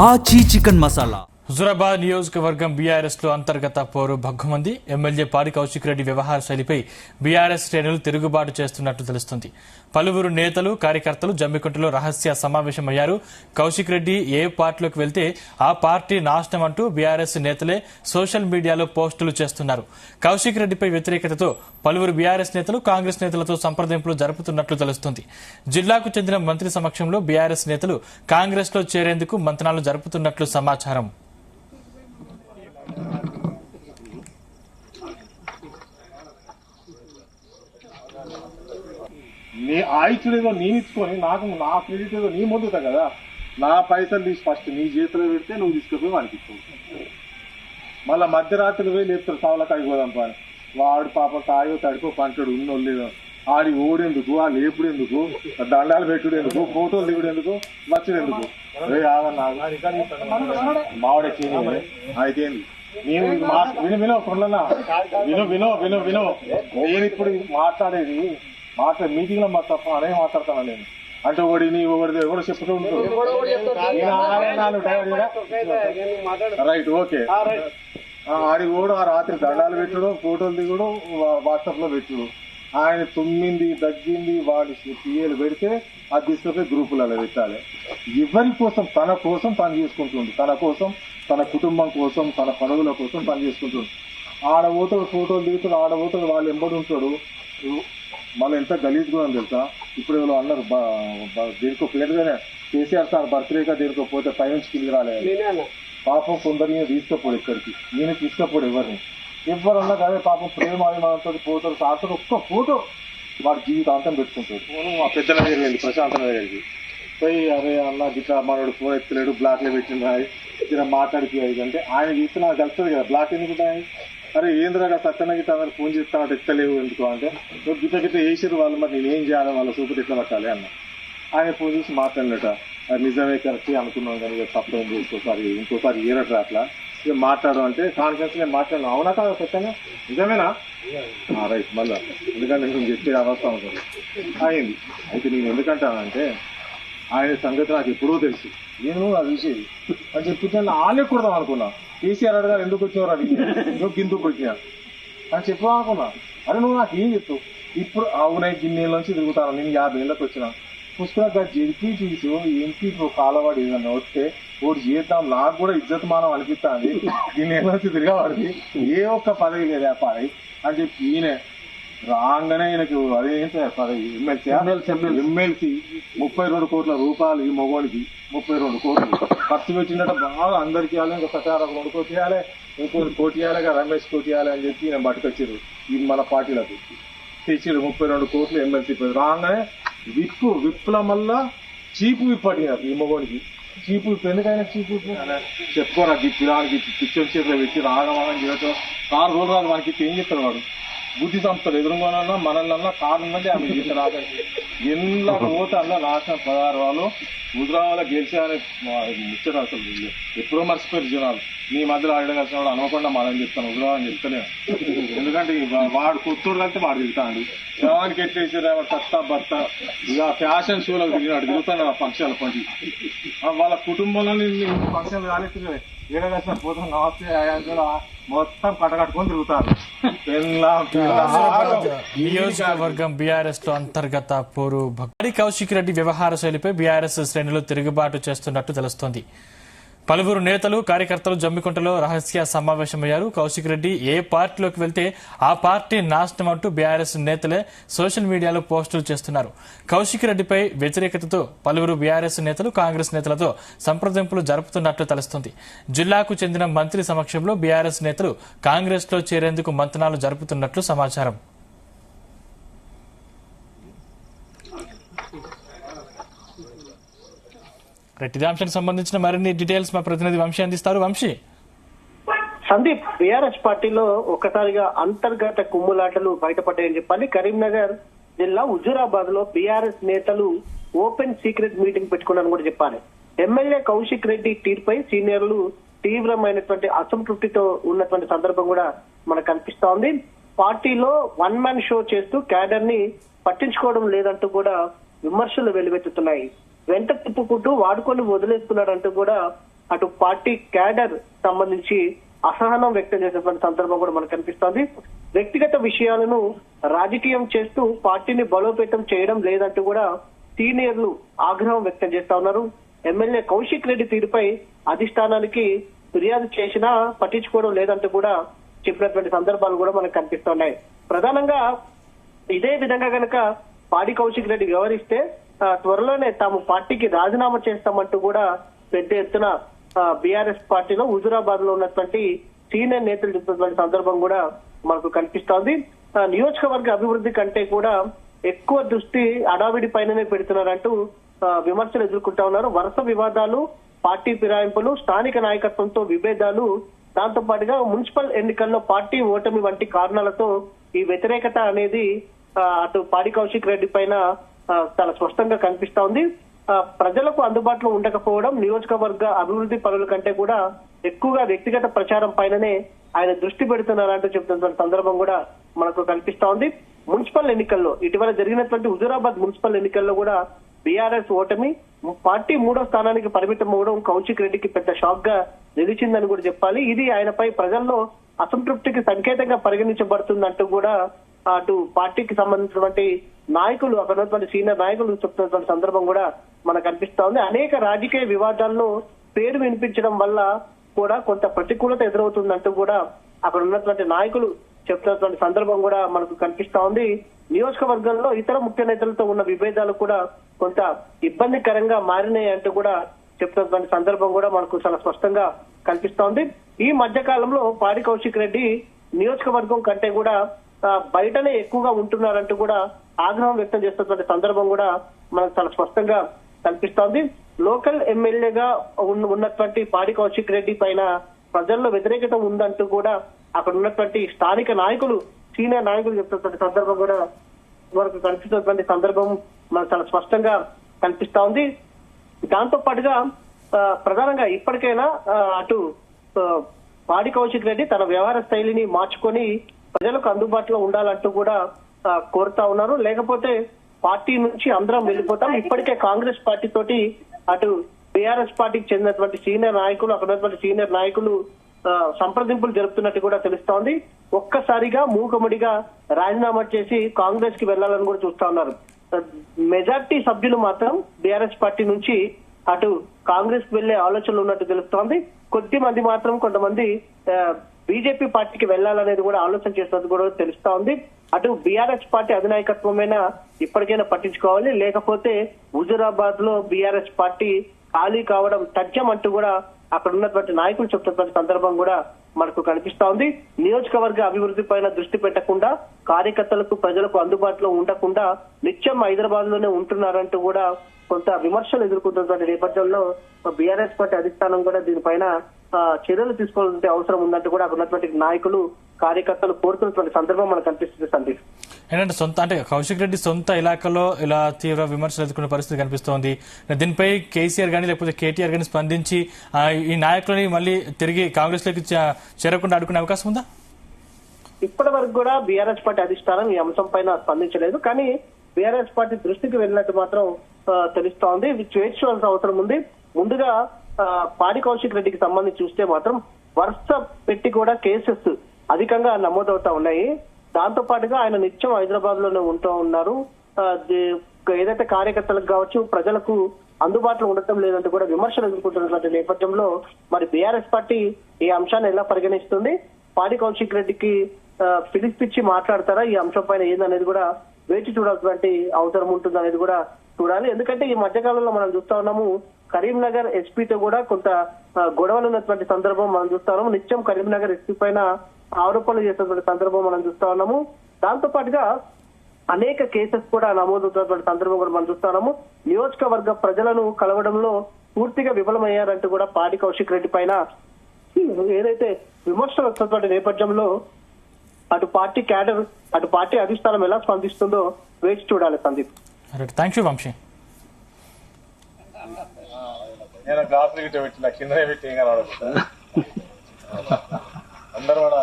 ఆచి చికెన్ మసాలా. హుజూరాబాద్ నియోజకవర్గం బీఆర్ఎస్ లో అంతర్గత పోరు భగ్గుమంది. ఎమ్మెల్యే పాడి కౌశిక్ రెడ్డి వ్యవహార శైలిపై బీఆర్ఎస్ శ్రేణులు తిరుగుబాటు చేస్తున్నట్లు తెలుస్తుంది. పలువురు నేతలు కార్యకర్తలు జమ్మికుంటలో రహస్య సమావేశమయ్యారు. కౌశిక్ రెడ్డి ఏ పార్టీలోకి వెళ్తే ఆ పార్టీ నాశనం అంటూ బీఆర్ఎస్ నేతలే సోషల్ మీడియాలో పోస్టులు చేస్తున్నారు. కౌశిక్ రెడ్డిపై వ్యతిరేకతతో పలువురు బీఆర్ఎస్ నేతలు కాంగ్రెస్ నేతలతో సంప్రదింపులు జరుపుతున్నట్లు తెలుస్తుంది. జిల్లాకు చెందిన మంత్రి సమక్షంలో బీఆర్ఎస్ నేతలు కాంగ్రెస్ లో చేరేందుకు మంతనాలు జరుపుతున్నట్లు సమాచారం. నీ ఆయుధుడేదో నేను ఇచ్చుకొని నాకు నా క్రెడిట్ ఏదో నీ ముందుతా కదా, నా పైసలు తీసి ఫస్ట్ నీ చేతిలో పెడితే నువ్వు తీసుకుపోయి వాడికి ఇస్తావు. మళ్ళా మధ్యరాత్రి పోయి లేపుతారు సవలకాయ పోదాం పని. వాడు పాప కాయో తడిపో పంటడు ఉన్నోళ్ళు లేదో ఆడి ఓడేందుకు, ఆ లేపుడు ఎందుకు, దండాలు పెట్టుడు ఎందుకు, ఫోటోలు దిగుడు ఎందుకు, వచ్చుడు ఎందుకు? మావిడ అయితే నేను వినో కొండన్నా వినో నేను ఇప్పుడు మాట్లాడేది మీటింగ్ లో తప్ప అదే మాట్లాడతాను నేను. అంటే ఒకటి ఎవరు చెప్తూ ఉంటాడు. Right, okay. ఆడి కూడా ఆ రాత్రి దండాలు పెట్టుడు, ఫోటోలు దిగుడు, వాట్సాప్ లో పెట్టుడు. ఆయన తుమ్మింది తగ్గింది వాడి పిఏలు పెడితే అది తీసుకుపోయి గ్రూపులలో పెట్టాలి. ఎవరి కోసం తన కోసం పని చేసుకుంటుండు, తన కోసం తన కుటుంబం కోసం తన పనుల కోసం పని చేసుకుంటుండు. ఆడబోతాడు ఫోటోలు దిగుతాడు, ఆడబోతాడు వాళ్ళు ఎంబడి ఉంటాడు. మళ్ళీ ఎంత గలీజ్ కూడా తెలుసా. ఇప్పుడు ఎవరు అన్నారు దేనికో ప్లేట్గానే కేసీఆర్ సార్ బర్త్డేగా దేనికో పోతే పైనుంచి కిందికి రాలేదు. పాపం కొందరిని తీసుకపోడు ఇక్కడికి, నేను తీసుకపోడు ఎవరిని. ఎవరన్నా కానీ పాపం ప్రేమ అభిమానంతో పోతారు. సార్తో ఒక్క ఫోటో వాడి జీవితాంతం పెట్టుకుంటాడు. ఆ పెద్దల దగ్గర వెళ్ళి ప్రశాంత్ దగ్గరికి పోయి అరే అన్న గిట్లా మనోడు ఫోన్ ఎత్తలేడు, బ్లాక్లో పెట్టింది ఇలా మాట్లాడికి అంటే ఆయన చూస్తే నాకు తెలుస్తుంది కదా బ్లాక్ ఎందుకుంటాయి. అరే ఏంద్రగా సత్యన గిట్ట అందరు ఫోన్ చేస్తా ఎత్తలేవు ఎందుకు అంటే గిట్ట గిట్ట వేసారు వాళ్ళు, మరి నేనేం చేయాలి, వాళ్ళ సూపర్ ఎట్లా పట్టాలి అన్న. ఆయన ఫోన్ చేసి మాట్లాడినట అది నిజమే కరెక్ట్ అనుకున్నాం కానీ తప్పేం ఇంకోసారి ఏరట్రా అట్లా ఇక మాట్లాడు అంటే కాన్ఫిడెన్స్ నేను మాట్లాడాను. అవునా కాదు సత్యంగా నిజమేనా? రైట్ మళ్ళా ఎందుకంటే నేను చెప్పే అవస్థ ఉంటుంది అయింది. అయితే నేను ఎందుకంటానంటే ఆయన సంగతి నాకు ఎప్పుడో తెలుసు, నేను అది చూసేది అని చెప్పి ఆనే కుడదాం అనుకున్నా. కేసీఆర్ అడగారు ఎందుకు వచ్చేవారు అడిగి నువ్వు కిందకు వచ్చినా అని చెప్దాం అనుకున్నా. అరే నువ్వు నాకు ఏం చెప్తావు ఇప్పుడు? అవునే గిన్నెల నుంచి తిరుగుతాను నేను 50 ఏళ్ళకి వచ్చినా. పుష్కరంగా జడ్పీటీసీ ఎంపీ కాలవాడు ఏదన్నా వస్తే ఓటు చేద్దాం నాకు కూడా ఇజ్జత్ మానం అనిపిస్తుంది. దీన్ని నుంచి తిరగవాడికి ఏ ఒక్క పదవి లేదు వ్యాపారి అని చెప్పి ఈయన రాగానే ఈయనకు అదేంటి పదవి ఎమ్మెల్సీ 32 కోట్ల రూపాయలు ఈ మగోడికి 32 కోట్లు ఖర్చు పెట్టినట్టు బాగా అందరికి ఇవ్వాలి. ఇంకా సత్యారా 2 కోట్లు ఇవ్వాలి, ఇంకొకరు కోటి ఇవ్వాలి, రమేష్ కోటి ఇవ్వాలి అని చెప్పి ఈయన పట్టుకొచ్చారు. ఈ మన పార్టీలకు తెచ్చారు 32 కోట్లు ఎమ్మెల్సీ. రాగానే విప్పుల మళ్ళా చీపు విప్పు అడిగినారు ఈ మగోడికి. చీపు విప్పు ఎందుకైనా చీపు విప్పు చెప్పుకోరా పిల్లలకి పిచ్చర్ చేతిలో పెట్టి రాగమని చేయటం. కారు రోడ్డు రాదు మనకి ఏం చెప్తాడు వాడు, బుద్ధి సంస్థలు ఎదురుగానన్నా మనల్నన్నా కారు ఉన్నది ఆమె గీత రాదండి. ఎన్లా పోతే అలా నాశనం 16 వాళ్ళు హుజూరాబాద్లో గెలిచారని ముచ్చట అసలు ఎప్పుడో మర్చిపోయారు జనాలు. నీ మధ్యలో ఆడగలిసిన వాడు అనుకోకుండా మనం చెప్తాను హుజూరాబాద్ అని చెప్తలేము. ఎందుకంటే వాడు కొత్తోడు కలితే వాడు తిరుగుతాడు. శవానికి ఎట్లేసారు సత్తా భర్త ఇక ఫ్యాషన్ షోలో తిరుగుతాడు ఆ ఫంక్షన్ల పంచి వాళ్ళ కుటుంబంలో ఫంక్షన్లు కాలేస్తున్నాయి. ఏడగలిసిన పోతాం నమస్తే మొత్తం కట్టకట్టుకొని తిరుగుతారు. నియోజకవర్గం బీఆర్ఎస్ లో అంతర్గత పోరు. పాడి కౌశిక్ రెడ్డి వ్యవహార శైలిపై బీఆర్ఎస్ శ్రేణులు తిరుగుబాటు చేస్తున్నట్టు తెలుస్తోంది. పలువురు నేతలు కార్యకర్తలు జమ్మికుంటలో రహస్య సమావేశమయ్యారు. కౌశిక్ రెడ్డి ఏ పార్టీలోకి వెళ్తే ఆ పార్టీ నాశనం అంటూ బీఆర్ఎస్ నేతలే సోషల్ మీడియాలో పోస్టులు చేస్తున్నారు. కౌశిక్ రెడ్డిపై వ్యతిరేకతతో పలువురు బీఆర్ఎస్ నేతలు కాంగ్రెస్ నేతలతో సంప్రదింపులు జరుపుతున్నట్లు తెలుస్తుంది. జిల్లాకు చెందిన మంత్రి సమక్షంలో బీఆర్ఎస్ నేతలు కాంగ్రెస్ లో చేరేందుకు మంతనాలు జరుపుతున్నట్లు సమాచారం. ఇదే అంశానికి సంబంధించిన మరిన్ని డీటెయిల్స్ మా ప్రతినిధి వంశీ అందిస్తారు. వంశీ. సందీప్, బీఆర్ఎస్ పార్టీలో ఒక్కసారిగా అంతర్గత కుమ్ములాటలు బయటపడ్డాయని చెప్పాలి. కరీంనగర్ జిల్లా హుజూరాబాద్ లో బీఆర్ఎస్ నేతలు ఓపెన్ సీక్రెట్ మీటింగ్ పెట్టుకున్నారని కూడా చెప్పాలి. ఎమ్మెల్యే కౌశిక్ రెడ్డి తీరుపై సీనియర్లు తీవ్రమైనటువంటి అసంతృప్తితో ఉన్నటువంటి సందర్భం కూడా మనకు కనిపిస్తా ఉంది. పార్టీలో వన్ మ్యాన్ షో చేస్తూ క్యాడర్ ని పట్టించుకోవడం లేదంటూ కూడా విమర్శలు వెలువెత్తుతున్నాయి. వెంట తిప్పుకుంటూ వాడుకొని వదిలేస్తున్నాడంటూ కూడా అటు పార్టీ క్యాడర్ సంబంధించి అసహనం వ్యక్తం చేసినటువంటి సందర్భం కూడా మనకు కనిపిస్తోంది. వ్యక్తిగత విషయాలను రాజకీయం చేస్తూ పార్టీని బలోపేతం చేయడం లేదంటూ కూడా సీనియర్లు ఆగ్రహం వ్యక్తం చేస్తా ఉన్నారు. ఎమ్మెల్యే కౌశిక్ రెడ్డి తీరుపై అధిష్టానానికి ఫిర్యాదు చేసినా పట్టించుకోవడం లేదంటూ కూడా చెప్పినటువంటి సందర్భాలు కూడా మనకు కనిపిస్తున్నాయి. ప్రధానంగా ఇదే విధంగా గనక పాడి కౌశిక్ రెడ్డి వ్యవహరిస్తే త్వరలోనే తాము పార్టీకి రాజీనామా చేస్తామంటూ కూడా పెద్ద ఎత్తున బీఆర్ఎస్ పార్టీలో హుజూరాబాద్ లో ఉన్నటువంటి సీనియర్ నేతలు చెప్తున్నటువంటి సందర్భం కూడా మనకు కనిపిస్తోంది. నియోజకవర్గ అభివృద్ధి కంటే కూడా ఎక్కువ దృష్టి అడావిడి పైననే పెడుతున్నారంటూ విమర్శలు ఎదుర్కొంటా ఉన్నారు. వరుస వివాదాలు, పార్టీ ఫిరాయింపులు, స్థానిక నాయకత్వంతో విభేదాలు, దాంతో పాటుగా మున్సిపల్ ఎన్నికల్లో పార్టీ ఓటమి వంటి కారణాలతో ఈ వ్యతిరేకత అనేది అటు పాడి కౌశిక్ రెడ్డి పైన చాలా స్పష్టంగా కనిపిస్తా ఉంది. ప్రజలకు అందుబాటులో ఉండకపోవడం, నియోజకవర్గ అభివృద్ధి పనుల కంటే కూడా ఎక్కువగా వ్యక్తిగత ప్రచారం పైననే ఆయన దృష్టి పెడుతున్నారంటూ చెబుతున్న సందర్భం కూడా మనకు కనిపిస్తా ఉంది. మున్సిపల్ ఎన్నికల్లో ఇటీవల జరిగినటువంటి హుజూరాబాద్ మున్సిపల్ ఎన్నికల్లో కూడా బీఆర్ఎస్ ఓటమి, పార్టీ 3వ స్థానానికి పరిమితం అవ్వడం కౌశిక్ రెడ్డికి పెద్ద షాక్ గా నిలిచిందని కూడా చెప్పాలి. ఇది ఆయనపై ప్రజల్లో అసంతృప్తికి సంకేతంగా పరిగణించబడుతుందంటూ కూడా అటు పార్టీకి సంబంధించినటువంటి నాయకులు, అక్కడ ఉన్నటువంటి సీనియర్ నాయకులు చెప్తున్నటువంటి సందర్భం కూడా మనకు కనిపిస్తా ఉంది. అనేక రాజకీయ వివాదాల్లో పేరు వినిపించడం వల్ల కూడా కొంత ప్రతికూలత ఎదురవుతుందంటూ కూడా అక్కడ ఉన్నటువంటి నాయకులు చెప్తున్నటువంటి సందర్భం కూడా మనకు కనిపిస్తా ఉంది. నియోజకవర్గంలో ఇతర ముఖ్య నేతలతో ఉన్న విభేదాలు కూడా కొంత ఇబ్బందికరంగా మారినాయి అంటూ కూడా చెప్తున్నటువంటి సందర్భం కూడా మనకు చాలా స్పష్టంగా కనిపిస్తా ఉంది. ఈ మధ్య కాలంలో పాడి కౌశిక్ రెడ్డి నియోజకవర్గం కంటే కూడా బయటనే ఎక్కువగా ఉంటున్నారంటూ కూడా ఆగ్రహం వ్యక్తం చేస్తున్నటువంటి సందర్భం కూడా మనకు చాలా స్పష్టంగా కనిపిస్తోంది. లోకల్ ఎమ్మెల్యేగా ఉన్నటువంటి పాడి కౌశిక్ రెడ్డి పైన ప్రజల్లో వ్యతిరేకత ఉందంటూ కూడా అక్కడ ఉన్నటువంటి స్థానిక నాయకులు, సీనియర్ నాయకులు చెప్తున్నటువంటి సందర్భం కూడా మనకు కనిపిస్తున్నటువంటి సందర్భం మనకు చాలా స్పష్టంగా కనిపిస్తా ఉంది. దాంతో పాటుగా ప్రధానంగా ఇప్పటికైనా అటు పాడి కౌశిక్ రెడ్డి తన వ్యవహార శైలిని మార్చుకొని ప్రజలకు అందుబాటులో ఉండాలంటూ కూడా కోరుతా ఉన్నారు. లేకపోతే పార్టీ నుంచి అందరం వెళ్ళిపోతాం. ఇప్పటికే కాంగ్రెస్ పార్టీ తోటి అటు బీఆర్ఎస్ పార్టీకి చెందినటువంటి సీనియర్ నాయకులు, అక్కడ ఉన్నటువంటి సీనియర్ నాయకులు సంప్రదింపులు జరుపుతున్నట్టు కూడా తెలుస్తోంది. ఒక్కసారిగా మూకముడిగా రాజీనామా చేసి కాంగ్రెస్ కి వెళ్లాలని కూడా చూస్తా ఉన్నారు. మెజార్టీ సభ్యులు మాత్రం బీఆర్ఎస్ పార్టీ నుంచి అటు కాంగ్రెస్ కు వెళ్లే ఆలోచనలు ఉన్నట్టు తెలుస్తోంది. కొద్ది మంది మాత్రం కొంతమంది బీజేపీ పార్టీకి వెళ్లాలనేది కూడా ఆలోచన చేస్తున్నట్టు కూడా తెలుస్తా ఉంది. అటు బీఆర్ఎస్ పార్టీ అధినాయకత్వమైనా ఇప్పటికైనా పట్టించుకోవాలి, లేకపోతే హుజూరాబాద్ లో బీఆర్ఎస్ పార్టీ ఖాళీ కావడం తథ్యం అంటూ కూడా అక్కడ ఉన్నటువంటి నాయకులు చెప్తున్నటువంటి సందర్భం కూడా మనకు కనిపిస్తా ఉంది. నియోజకవర్గ అభివృద్ధి పైన దృష్టి పెట్టకుండా, కార్యకర్తలకు ప్రజలకు అందుబాటులో ఉండకుండా నిత్యం హైదరాబాద్ లోనే ఉంటున్నారంటూ కూడా కొంత విమర్శలు ఎదుర్కొంటున్నటువంటి నేపథ్యంలో బీఆర్ఎస్ పార్టీ అధిష్టానం కూడా దీనిపైన చర్యలు తీసుకోవాల్సిన అవసరం ఉందంటూ కూడా అక్కడ ఉన్నటువంటి నాయకులు, కార్యకర్తలు కోరుతున్నటువంటి సందర్భం మనకు కనిపిస్తుంది. సందీప్, ఏంటంటే కౌశిక్ రెడ్డి సొంత ఇలాకాలో ఇలా తీవ్ర విమర్శలు ఎదుర్కొనే పరిస్థితి కనిపిస్తోంది. దీనిపై కేసీఆర్ గానీ లేకపోతే కేటీఆర్ గానీ స్పందించి ఈ నాయకులని మళ్ళీ తిరిగి కాంగ్రెస్ లోకి చేరకుండా అడ్డుకునే అవకాశం ఉందా? ఇప్పటి వరకు కూడా బీఆర్ఎస్ పార్టీ అధిష్టానం ఈ అంశం పైన స్పందించలేదు. కానీ బీఆర్ఎస్ పార్టీ దృష్టికి వెళ్ళినట్టు మాత్రం తెలుస్తా ఉంది. చేర్చుకోవాల్సిన అవసరం ఉంది. ముందుగా పాడి కౌశిక్ రెడ్డికి సంబంధించి చూస్తే మాత్రం వరుస పెట్టి కూడా కేసెస్ అధికంగా నమోదవుతా ఉన్నాయి. దాంతో పాటుగా ఆయన నిత్యం హైదరాబాద్ లోనే ఉంటూ ఉన్నారు. ఏదైతే కార్యకర్తలకు కావచ్చు, ప్రజలకు అందుబాటులో ఉండటం లేదంటూ కూడా విమర్శలు ఎదుర్కొంటున్నటువంటి నేపథ్యంలో మరి బీఆర్ఎస్ పార్టీ ఈ అంశాన్ని ఎలా పరిగణిస్తుంది, పాడి కౌశిక్ రెడ్డికి పిలిపిచ్చి మాట్లాడతారా, ఈ అంశం పైన ఏందనేది కూడా వేచి చూడాల్సినటువంటి అవసరం ఉంటుంది అనేది కూడా చూడాలి. ఎందుకంటే ఈ మధ్యకాలంలో మనం చూస్తా ఉన్నాము, కరీంనగర్ ఎస్పీతో కూడా కొంత గొడవలు ఉన్నటువంటి సందర్భం మనం చూస్తా ఉన్నాము. నిత్యం కరీంనగర్ ఎస్పీ పైన ఆరోపణలు చేస్తున్నటువంటి సందర్భం మనం చూస్తా ఉన్నాము. దాంతో పాటుగా అనేక కేసెస్ కూడా నమోదవుతున్నటువంటి సందర్భం కూడా మనం చూస్తా ఉన్నాము. నియోజకవర్గ ప్రజలను కలవడంలో పూర్తిగా విఫలమయ్యారంటూ కూడా పాడి కౌశిక్ రెడ్డి పైన ఏదైతే విమర్శలు వస్తున్నటువంటి నేపథ్యంలో అటు పార్టీ క్యాడర్, అటు పార్టీ అధిష్టానం ఎలా స్పందిస్తుందో వేచి చూడాలి. Sandeep, thank you Vamshi. నేను గ్లాసులు గిట్ట పెట్టిన కిందనే పెట్టి ఏం కనబడుతుంది అందరూ కూడా